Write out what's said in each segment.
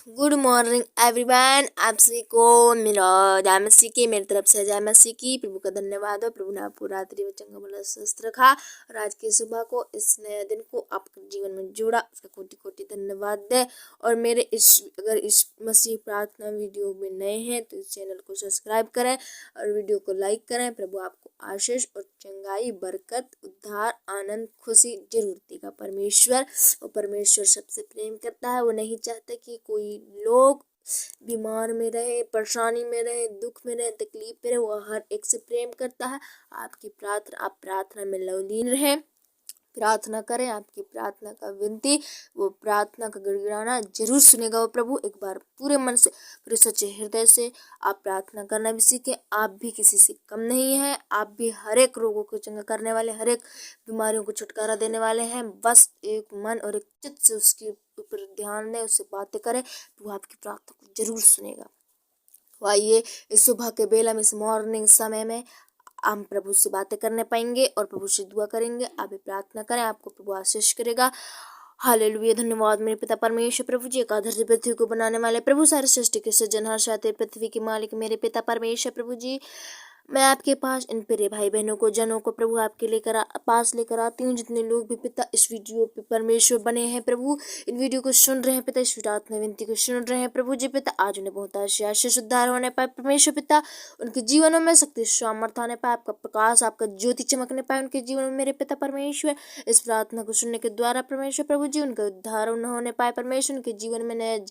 Good morning everyone. आप सभी को मेरा जय मसीह की मेरी तरफ से जय मसीह की। प्रभु का धन्यवाद हो, प्रभु ने आपको रात्रि में चंगा भला स्वस्थ रखा और आज की सुबह को इस नए दिन को आपके जीवन में जोड़ा, उसका कोटि कोटि धन्यवाद दे। और मेरे अगर इस मसीह प्रार्थना वीडियो में नए हैं तो इस चैनल को सब्सक्राइब करें और वीडियो को लाइक करें। प्रभु आपको आशीष और चंगाई, बरकत, उद्धार, आनंद, खुशी जरूर देगा। परमेश्वर सबसे प्रेम करता है। वो नहीं चाहता कि कोई लोग बीमार में रहे, परेशानी में रहे, दुख में रहे, तकलीफ में रहे। वो हर एक से प्रेम करता है। आप प्रार्थना में लवलीन रहे, प्रार्थना करें। आपकी प्रार्थना का विनती, वो प्रार्थना का गिड़गिड़ाना जरूर सुनेगा वो प्रभु। एक बार पूरे मन से, पूरे सच्चे हृदय से आप प्रार्थना करना भी सीखें। आप भी किसी से कम नहीं है। आप भी हर एक रोगों को चंगा करने वाले, हर एक बीमारियों को छुटकारा देने वाले हैं। बस एक मन और एक चित्त से उसके ऊपर ध्यान दें, उससे बातें करें तो वो आपकी प्रार्थना को जरूर सुनेगा। तो आइए इस सुबह के बेला में, इस मॉर्निंग समय में हम प्रभु से बातें करने पाएंगे और प्रभु से दुआ करेंगे। आप भी प्रार्थना करें, आपको प्रभु आशीष करेगा। हालेलुया। धन्यवाद मेरे पिता परमेश्वर प्रभु जी, एकादश से पृथ्वी को बनाने वाले प्रभु, सारे सृष्टि के सृजनहार, सारे पृथ्वी के मालिक मेरे पिता परमेश्वर प्रभु जी, मैं आपके पास इन प्रिय भाई बहनों को, जनों को प्रभु आपके पास लेकर आती हूँ। जितने लोग भी पिता इस वीडियो पे परमेश्वर बने हैं प्रभु, इन वीडियो को सुन रहे हैं पिता, इस प्रार्थना विनती को सुन रहे हैं प्रभु जी पिता, आज उन्हें बहुत आशीष उद्धार होने पाए परमेश्वर पिता। उनके जीवनों में शक्ति सामर्थ आने पाए, आपका प्रकाश, आपका ज्योति चमकने पाए उनके जीवन में मेरे पिता परमेश्वर। इस प्रार्थना को सुनने के द्वारा परमेश्वर प्रभु जी उनका उद्धार न होने पाए परमेश्वर, उनके जीवन में नए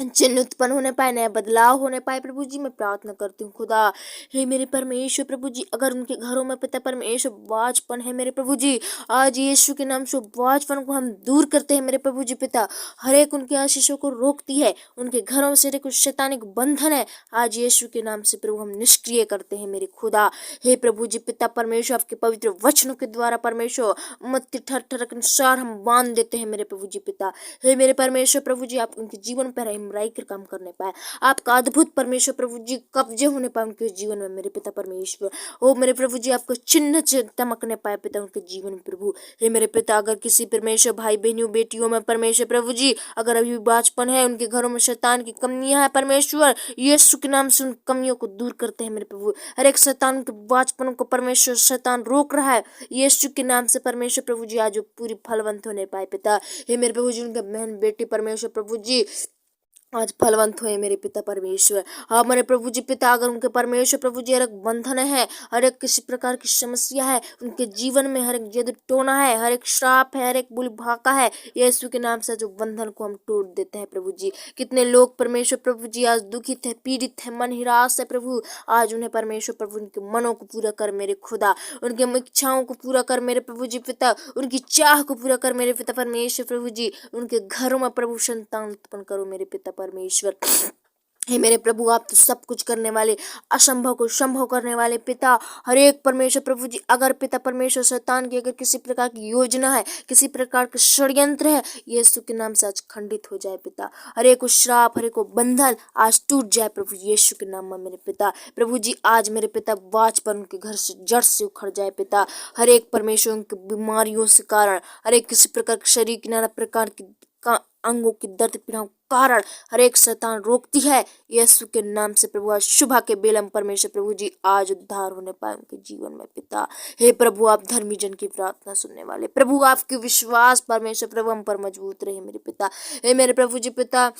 चिन्ह उत्पन्न होने पाए, नया बदलाव होने पाए प्रभु जी। मैं प्रार्थना करती हूँ खुदा, हे मेरे परमेश्वर प्रभु जी, अगर उनके घरों में पिता परमेश्वर बाजपन है मेरे प्रभु जी, आज यीशु के नाम से बाजपन को हम दूर करते हैं मेरे प्रभु जी पिता। हर एक उनकी आशीषों को रोकती है, उनके घरों से कुछ शैतानिक बंधन है, आज यीशु के नाम से प्रभु हम निष्क्रिय करते हैं मेरे खुदा। हे प्रभु जी पिता परमेश्वर, आपके पवित्र वचनों के द्वारा परमेश्वर मत्ती 18 के अनुसार हम बांध देते हैं मेरे प्रभु जी पिता। हे मेरे परमेश्वर प्रभु जी, आप उनके जीवन पर बुराई कर काम करने पाए, आपका अद्भुत परमेश्वर प्रभु जी कब्जे होने पाए उनके जीवन में मेरे पिता परमेश्वर। ओ मेरे प्रभु जी, आपको चिन्ह चमकने पाए पिता उनके जीवन में प्रभु। हे मेरे पिता, अगर किसी परमेश्वर भाई बहनियों बेटियों में परमेश्वर प्रभु जी, अगर अभी बाचपन है, उनके घरों में शैतान की कमियां है परमेश्वर, यीशु के नाम से उन कमियों को दूर करते हैं मेरे प्रभु। हर एक शैतान के बाचपन को परमेश्वर शैतान रोक रहा है, यीशु के नाम से परमेश्वर प्रभु जी आज पूरी फलवंत होने पाए पिता। हे मेरे प्रभु जी, उनके बहन बेटी परमेश्वर प्रभु जी आज फलवंत हुए मेरे पिता परमेश्वर। हाँ मेरे प्रभु जी पिता, अगर उनके परमेश्वर प्रभु जी हर एक बंधन है, हर एक किसी प्रकार की समस्या है उनके जीवन में, हर एक जद टोना है, हर एक श्राप है, हर एक बुरी भाका है, यीशु के नाम से जो बंधन को हम तोड़ देते हैं प्रभु जी। कितने लोग परमेश्वर प्रभु जी आज दुखित है, पीड़ित है, मन हिरास है प्रभु, आज उन्हें परमेश्वर प्रभु उनके मनों को पूरा कर मेरे खुदा, उनके इच्छाओं को पूरा कर मेरे प्रभु जी पिता, उनकी चाह को पूरा कर मेरे पिता परमेश्वर प्रभु जी। उनके घरों में प्रभु संतान उत्पन्न करो मेरे पिता परमेश्वर। हे मेरे प्रभु, आप तो सब कुछ करने वाले, असंभव को संभव करने वाले पिता। हर एक परमेश्वर प्रभु जी, अगर पिता परमेश्वर शैतान की अगर किसी प्रकार की योजना है, किसी प्रकार का षड्यंत्र है, यीशु के नाम से आज खंडित हो जाए पिता। हर एक श्राप, हर एक बंधन आज टूट जाए प्रभु यीशु के नाम में मेरे पिता। प्रभु जी आज मेरे पिता बाचपन उनके घर से जड़ से उखड़ जाए पिता। हर एक परमेश्वर उनकी बीमारियों से कारण, हर एक किसी प्रकार के शरीर की नाना प्रकार की अंगों की दर्द पीड़ाओं कारण हर एक शैतान रोकती है यीशु के नाम से प्रभु। आज सुबह के बेलम परमेश्वर प्रभु जी आज उद्धार होने पाए उनके जीवन में पिता। हे प्रभु, आप धर्मी जन की प्रार्थना सुनने वाले प्रभु, आपके विश्वास परमेश्वर प्रभु हम पर मजबूत रहे मेरे पिता। हे मेरे प्रभु जी पिता,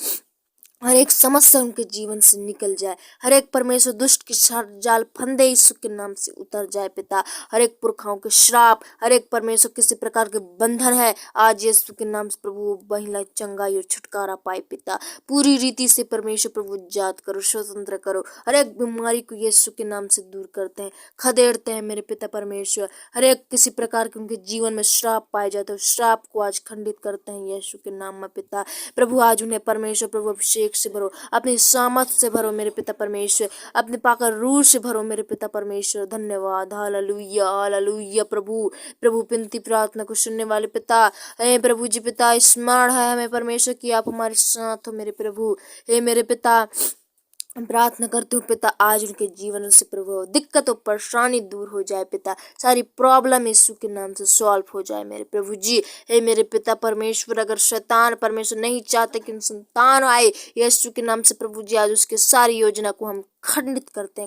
हर एक समस्या उनके जीवन से निकल जाए, हर एक परमेश्वर दुष्ट की जाल फंदे यीशु के नाम से उतर जाए पिता। हर एक पुरखाओं के श्राप, हर एक परमेश्वर किसी प्रकार के बंधन है, आज यीशु के नाम से प्रभु महिला चंगाई और छुटकारा पाए पिता। पूरी रीति से परमेश्वर प्रभु जात करो, स्वतंत्र करो, हर एक बीमारी को यीशु के नाम से दूर करते हैं, खदेड़ते हैं मेरे पिता परमेश्वर। हर एक किसी प्रकार के उनके जीवन में श्राप पाए जाते हैं, श्राप को आज खंडित करते हैं यीशु के नाम में पिता। प्रभु आज उन्हें परमेश्वर प्रभु अभिषेक से भरो, अपनी सामर्थ से भरो मेरे पिता परमेश्वर, अपने पाकर रूह से भरो मेरे पिता परमेश्वर। धन्यवाद। हालेलुया हालेलुया प्रभु। प्रभु विनती प्रार्थना को सुनने वाले पिता, हे प्रभु जी पिता, स्मरण है हमें परमेश्वर की आप हमारे साथ हो मेरे प्रभु। हे मेरे पिता, प्रार्थना करती हूँ पिता, आज उनके जीवन से प्रभु दिक्कत और परेशानी दूर हो जाए पिता, सारी प्रॉब्लम यीशु के नाम से सॉल्व हो जाए मेरे प्रभु जी। हे मेरे पिता परमेश्वर, अगर शैतान परमेश्वर नहीं चाहते कि संतान आए, यीशु के नाम से प्रभु जी आज उसकी सारी योजना को हम खंडित करते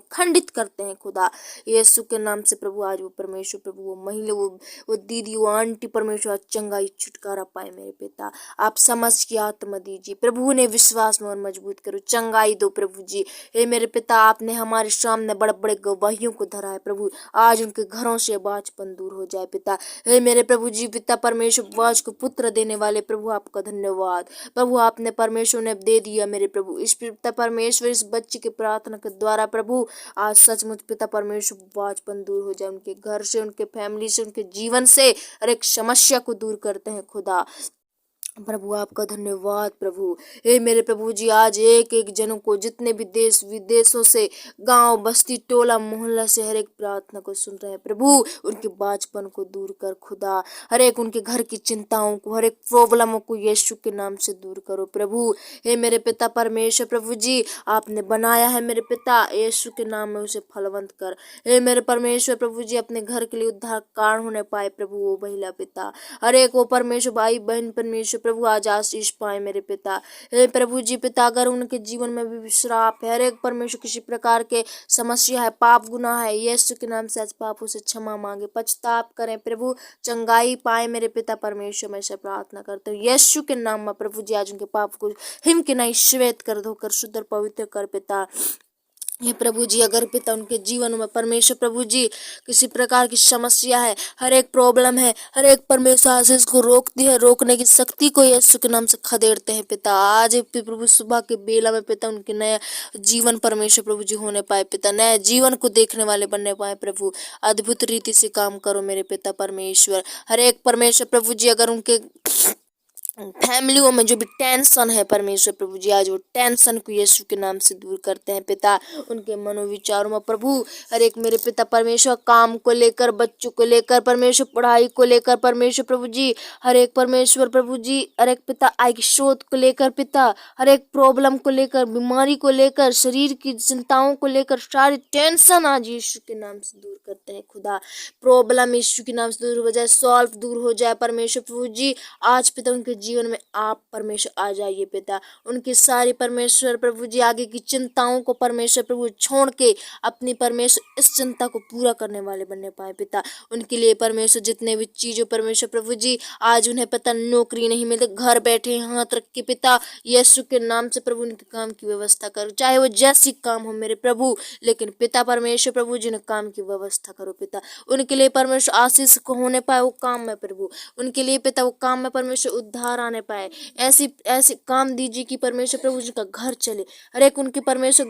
हैं खुदा, यीशु के नाम से प्रभु। आज वो परमेश्वर प्रभु, वो महिला, वो दीदी, वो आंटी परमेश्वर चंगाई छुटकारा पाए मेरे पिता। आप समझ की आत्मा दीजिए प्रभु, ने विश्वास में और मजबूत करो, चंगाई दो प्रभु जी। हे मेरे पिता, आपने हमारे सामने बड़े बड़े गवाहियों को धरा है प्रभु, आज उनके घरों से बाजपन दूर हो जाए पिता। हे मेरे प्रभु जी पिता परमेश्वर, बाज को पुत्र देने वाले प्रभु आपका धन्यवाद प्रभु, आपने परमेश्वर ने दे दिया मेरे प्रभु। इस पिता परमेश्वर, इस बच्चे की प्रार्थना के द्वारा प्रभु आज सचमुच पिता परमेश्वर बाजपन दूर हो जाए, उनके घर से, उनके फैमिली से, उनके जीवन से हर एक समस्या को दूर करते हैं खुदा प्रभु आपका धन्यवाद प्रभु। हे मेरे प्रभु जी, आज एक एक जनों को, जितने भी देश विदेशों से, गांव बस्ती टोला मोहल्ला से हर एक प्रार्थना को सुन रहे हैं प्रभु, उनके बाजपन को दूर कर खुदा, हर एक उनके घर की चिंताओं को, हर एक प्रॉब्लमों को यीशु के नाम से दूर करो प्रभु। हे मेरे पिता परमेश्वर प्रभु जी, आपने बनाया है मेरे पिता, यीशु के नाम में उसे फलवंत कर। हे मेरे परमेश्वर प्रभु जी, अपने घर के लिए उद्धार कारण होने पाए प्रभु वो महिला पिता, हर एक वो परमेश्वर भाई बहन परमेश्वर प्रभु आज आशीष पाए मेरे पिता। हे प्रभु जी पिता, अगर उनके जीवन में भी श्राप है, हर एक परमेश्वर किसी प्रकार के समस्या है, पाप गुनाह है, यीशु के नाम से आज पापों से क्षमा मांगे, पछताप करें प्रभु, चंगाई पाए मेरे पिता परमेश्वर। मैं से प्रार्थना करते हूँ यीशु के नाम में प्रभु जी, आज उनके पाप को हिम के नहीं श्वेत कर, धोकर शुद्ध और पवित्र कर पिता। ये प्रभु जी, अगर पिता उनके जीवन में परमेश्वर प्रभु जी किसी प्रकार की समस्या है, हर एक प्रॉब्लम है, हर एक परमेश्वर आशीष को रोकती है, रोकने की शक्ति को यीशु के नाम से खदेड़ते हैं पिता। आज प्रभु सुबह के बेला में पिता उनके नया जीवन परमेश्वर प्रभु जी होने पाए पिता, नया जीवन को देखने वाले बनने पाए प्रभु, अद्भुत रीति से काम करो मेरे पिता परमेश्वर। हर एक परमेश्वर प्रभु जी, अगर उनके फैमिलियों में जो भी टेंशन है परमेश्वर प्रभु जी, आज वो टेंशन को यीशु के नाम से दूर करते हैं पिता। उनके मनोविचारों में प्रभु हर एक मेरे पिता परमेश्वर, काम को लेकर, बच्चों को लेकर परमेश्वर, पढ़ाई को लेकर परमेश्वर प्रभु जी, हर एक परमेश्वर प्रभु जी, हर एक पिता आय की स्रोत को लेकर पिता, हर एक प्रॉब्लम को लेकर, बीमारी को लेकर, शरीर की चिंताओं को लेकर, सारी टेंशन आज यीशु के नाम से दूर करते हैं खुदा। प्रॉब्लम यीशु के नाम से दूर हो जाए, सॉल्व दूर हो जाए परमेश्वर प्रभु जी। आज पिता उनके जीवन में आप परमेश्वर आ जाइए पिता, उनकी सारी परमेश्वर प्रभु जी आगे की चिंताओं को परमेश्वर प्रभु छोड़ के अपनी परमेश्वर इस चिंता को पूरा करने वाले बनने पाए पिता। उनके लिए परमेश्वर जितने भी चीजों परमेश्वर प्रभु जी, आज उन्हें पता नौकरी नहीं मिलती, घर बैठे हाथ रख के पिता यीशु के नाम से प्रभु उनके काम की व्यवस्था करो, चाहे वो जैसी काम हो मेरे प्रभु, लेकिन पिता परमेश्वर प्रभु जी ने काम की व्यवस्था करो पिता। उनके लिए परमेश्वर आशीष को होने पाए वो काम में प्रभु, उनके लिए पिता वो काम में परमेश्वर उद्धार आने पाए, ऐसी ऐसी काम दीजिए कि परमेश्वर प्रभु जी का घर चले। हर एक उनके परमेश्वर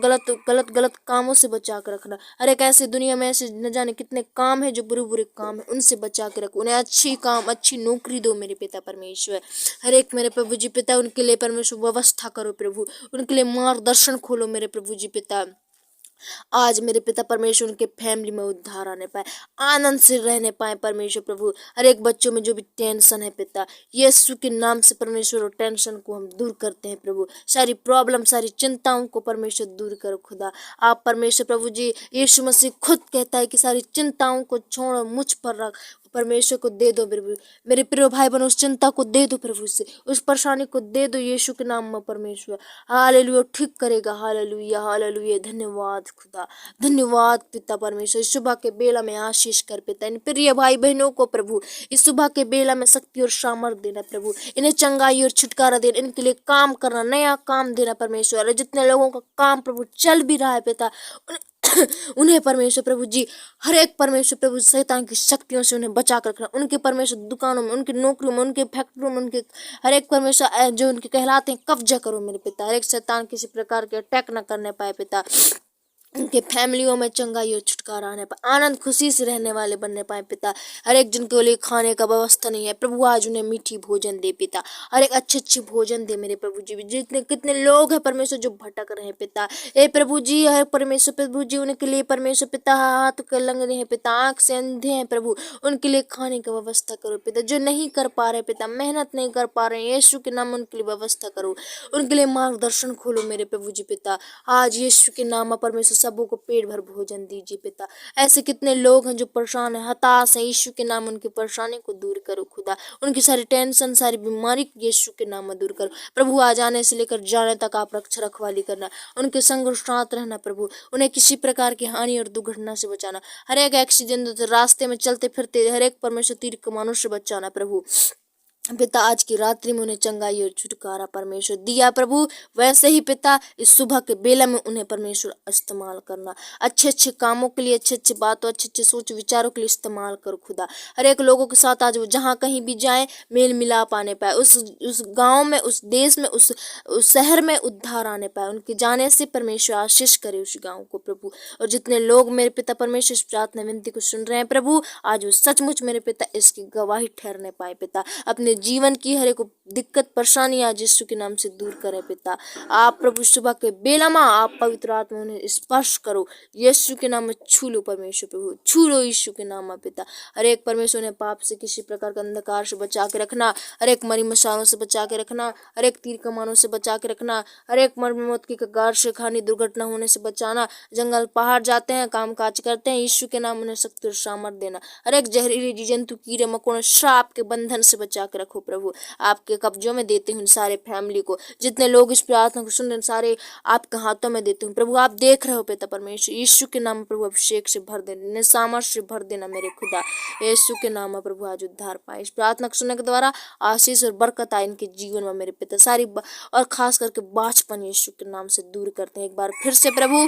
गलत कामों से बचा कर रखना, हर एक ऐसी दुनिया में ऐसे न जाने कितने काम है जो बुरे बुरे काम है, उनसे बचा के रखो, उन्हें अच्छी काम, अच्छी नौकरी दो मेरे पिता परमेश्वर। हर एक मेरे प्रभु जी पिता उनके लिए परमेश्वर व्यवस्था करो प्रभु, उनके लिए मार्गदर्शन खोलो मेरे प्रभु जी पिता। आज मेरे पिता परमेश्वर उनके फैमिली में उद्धार आने पाए, आनंद से रहने पाए परमेश्वर प्रभु। हर एक बच्चों में जो भी टेंशन है पिता, यीशु के नाम से परमेश्वर और टेंशन को हम दूर करते हैं प्रभु, सारी प्रॉब्लम, सारी चिंताओं को परमेश्वर दूर करो खुदा। आप परमेश्वर प्रभु जी, यीशु मसीह खुद कहता है कि सारी चिंताओं को छोड़ो, मुझ पर रख, परमेश्वर को दे दो प्रभु। मेरे प्रिय भाई बहनों, उस चिंता को दे दो प्रभु से, उस परेशानी को दे दो यीशु के नाम में परमेश्वर। हालेलुया, ठीक करेगा। हालेलुया हालेलुया, धन्यवाद खुदा, धन्यवाद पिता परमेश्वर। इस सुबह के बेला में आशीष कर पिता इन प्रिय भाई बहनों को प्रभु, इस सुबह के बेला में शक्ति और सामर्थ देना प्रभु, इन्हें चंगाई और छुटकारा देना, इनके लिए काम करना, नया काम देना परमेश्वर। जितने लोगों का काम प्रभु चल भी रहा है पिता, उन्हें परमेश्वर प्रभु जी हर एक परमेश्वर प्रभु शैतान की शक्तियों से उन्हें बचा कर रखना, उनके परमेश्वर दुकानों में, उनकी नौकरियों में, उनके फैक्ट्रियों में, उनके हर एक परमेश्वर जो उनके कहलाते हैं कब्जा करो मेरे पिता। हर एक शैतान किसी प्रकार के अटैक न करने पाए पिता। उनके फैमिलियों में चंगाई और छुटकारा आने पाए, आनंद खुशी से रहने वाले बनने पाए पिता। हर एक जन के लिए खाने का व्यवस्था नहीं है प्रभु, आज उन्हें मीठी भोजन दे पिता, हर एक अच्छे अच्छे भोजन दे मेरे प्रभु जी। जितने कितने लोग हैं परमेश्वर जो भटक रहे हैं पिता, ए प्रभु जी है परमेश्वर प्रभु जी, उनके लिए परमेश्वर पिता हाथ के लंगड़े हैं पिता, आंख से अंधे हैं प्रभु, उनके लिए खाने की व्यवस्था करो पिता। जो नहीं कर पा रहे पिता, मेहनत नहीं कर पा रहे हैं, यीशु के नाम उनके लिए व्यवस्था करो, उनके लिए मार्गदर्शन खोलो मेरे प्रभु जी पिता। आज यीशु के नाम में परमेश्वर सबों को पेट भर भोजन दीजिए पिता। ऐसे कितने लोग हैं जो परेशान है, हताश है, यीशु के नाम उनकी परेशानी को दूर करो खुदा, उनकी सारी टेंशन सारी बीमारी यीशु के नाम में दूर करो प्रभु। आ जाने से लेकर जाने तक आप रक्षा रखवाली करना, उनके संग और साथ रहना प्रभु, उन्हें किसी प्रकार की हानि और दुर्घटना से बचाना, हर एक एक्सीडेंट रास्ते में चलते फिरते हर एक परमेश्वर तीर कमानों से बचाना प्रभु पिता। आज की रात्रि में उन्हें चंगाई और छुटकारा परमेश्वर दिया प्रभु, वैसे ही पिता इस सुबह के बेला में उन्हें परमेश्वर इस्तेमाल करना, अच्छे अच्छे कामों के लिए, अच्छे अच्छे बातों, अच्छे अच्छे सोच विचारों के लिए इस्तेमाल करो खुदा। हर एक लोगों के साथ आज वो जहाँ कहीं भी जाए मेल मिलाप आने पाए, उस गांव में, उस देश में, उस शहर में उद्धार आने पाए, उनके जाने से परमेश्वर आशीष करे उस गाँव को प्रभु। और जितने लोग मेरे पिता परमेश्वर इस प्रार्थना विनती को सुन रहे हैं प्रभु, आज वो सचमुच मेरे पिता इसकी गवाही ठहरने पाए पिता, अपने जीवन की हर एक दिक्कत परेशानी आज यीशु के नाम से दूर करें पिता। आप प्रभु सुबह के बेला में आप पवित्र आत्मा उन्हें स्पर्श करो, यीशु के नाम में छू लो परमेश्वर प्रभु, छू लो यीशु के नाम में पिता। हर एक परमेश्वर ने पाप से किसी प्रकार का अंधकार से बचा के रखना, हर एक मरी मशालों से बचा के रखना, हर एक तीर कमानों से बचा के रखना, हर एक मौत की कगार से खानी दुर्घटना होने से बचाना, जंगल पहाड़ जाते हैं काम काज करते हैं, यीशु के नाम उन्हें शक्ति और सामर्थ देना, हर एक जहरीली जीव जंतु कीड़े मकोड़े श्राप के बंधन से बचा के रखो प्रभु। आपके कब्जों में देते हूँ सारे फैमिली को, जितने लोग इस प्रार्थना को सुन रहे हैं सारे आपके हाथों में देते हूँ प्रभु। आप देख रहे हो पिता परमेश्वर, यीशु के नाम में प्रभु अभिषेक से भर देना, सामर्थ से भर देना मेरे खुदा, यीशु के नाम में प्रभु आज उद्धार पाए। इस प्रार्थना को सुनने के द्वारा आशीष और बरकत आए इनके जीवन में मेरे पिता, सारी और खास करके बाचपन यीशु के नाम से दूर करते हैं। एक बार फिर से प्रभु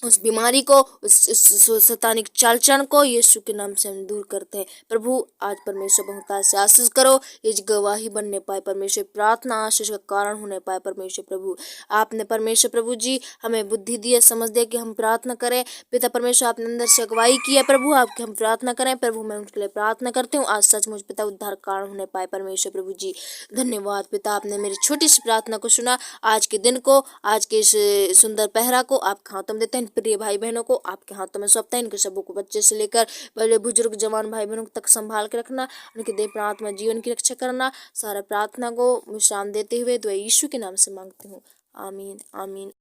उस बीमारी को, उस शैतानिक चाल चलन को यीशु के नाम से हम दूर करते हैं प्रभु। आज परमेश्वर बहुतायत से आशीष करो, ये गवाही बनने पाए परमेश्वर, प्रार्थना आशीष का कारण होने पाए परमेश्वर प्रभु। आपने परमेश्वर प्रभु जी हमें बुद्धि दी है, समझ दे कि हम प्रार्थना करें पिता परमेश्वर, आपने अंदर से अगुवाई की है प्रभु, आपके हम प्रार्थना करें प्रभु। मैं उनके लिए प्रार्थना करती हूँ, आज सचमुच पिता उद्धार कारण होने पाए परमेश्वर प्रभु जी। धन्यवाद पिता, आपने मेरी छोटी सी प्रार्थना को सुना, आज के दिन को, आज के इस सुंदर पहरा को आपके हाथों में देते हैं, प्रिय भाई बहनों को आपके हाथों में सौंपते हैं, इनके सबों को बच्चे से लेकर बड़े बुजुर्ग जवान भाई बहनों तक संभाल के रखना, उनके देह प्राण जीवन की रक्षा करना। सारा प्रार्थना को विश्राम देते हुए दुआ यीशु के नाम से मांगती हूँ, आमीन आमीन।